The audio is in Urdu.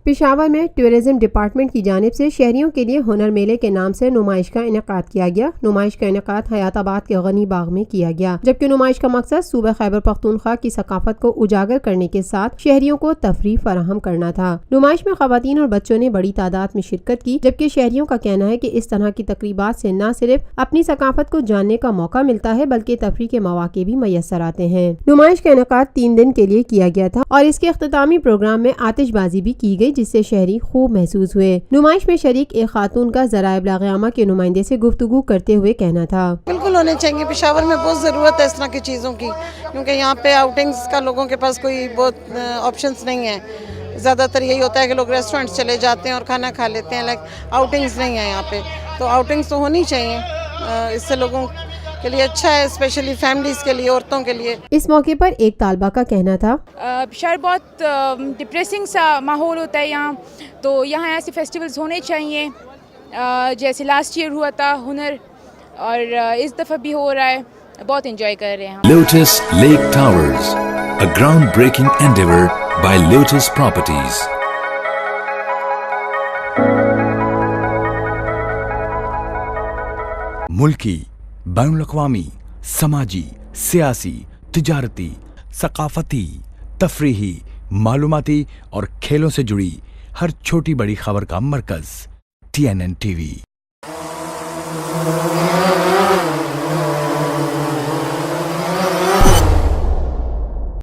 پشاور میں ٹورزم ڈپارٹمنٹ کی جانب سے شہریوں کے لیے ہنر میلے کے نام سے نمائش کا انعقاد کیا گیا۔ نمائش کا انعقاد حیات آباد کے غنی باغ میں کیا گیا، جبکہ نمائش کا مقصد صوبہ خیبر پختونخوا کی ثقافت کو اجاگر کرنے کے ساتھ شہریوں کو تفریح فراہم کرنا تھا۔ نمائش میں خواتین اور بچوں نے بڑی تعداد میں شرکت کی، جبکہ شہریوں کا کہنا ہے کہ اس طرح کی تقریبات سے نہ صرف اپنی ثقافت کو جاننے کا موقع ملتا ہے بلکہ تفریح کے مواقع بھی میسر آتے ہیں۔ نمائش کا انعقاد 3 دن کے لیے کیا گیا تھا اور اس کے اختتامی پروگرام میں آتش بازی بھی کی گئی، جس سے شہری خوب محسوس ہوئے۔ نمائش میں شریک ایک خاتون کا ذرائع ابلاغ عامہ کے نمائندے سے گفتگو کرتے ہوئے کہنا تھا، بالکل ہونے چاہیے۔ پشاور میں بہت ضرورت ہے اس طرح کی چیزوں کی، کیونکہ یہاں پہ آؤٹنگز کا لوگوں کے پاس کوئی بہت آپشنز نہیں ہیں۔ زیادہ تر یہی ہوتا ہے کہ لوگ ریسٹورنٹ چلے جاتے ہیں اور کھانا کھا لیتے ہیں، آؤٹنگز نہیں ہیں یہاں پہ، تو آؤٹنگز تو ہونی چاہیے۔ اس سے لوگوں کے لیے اچھا ہے، اسپیشلی فیملیز کے لیے، عورتوں کے لیے۔ اس موقع پر ایک طالبہ کا کہنا تھا، پشاور بہت ڈپریسنگ سا ماحول ہوتا ہے یہاں، تو یہاں ایسے فیسٹیولز ہونے چاہیے، جیسے لاسٹ ایئر ہوا تھا ہنر، اور اس دفعہ بھی ہو رہا ہے۔ بہت انجوائے کر رہے ہیں ہم۔ Lotus Lake Towers, a groundbreaking endeavor by Lotus Properties. ملکی، بین الاقوامی، سماجی، سیاسی، تجارتی، ثقافتی، تفریحی، معلوماتی اور کھیلوں سے جڑی ہر چھوٹی بڑی خبر کا مرکز TNN TV۔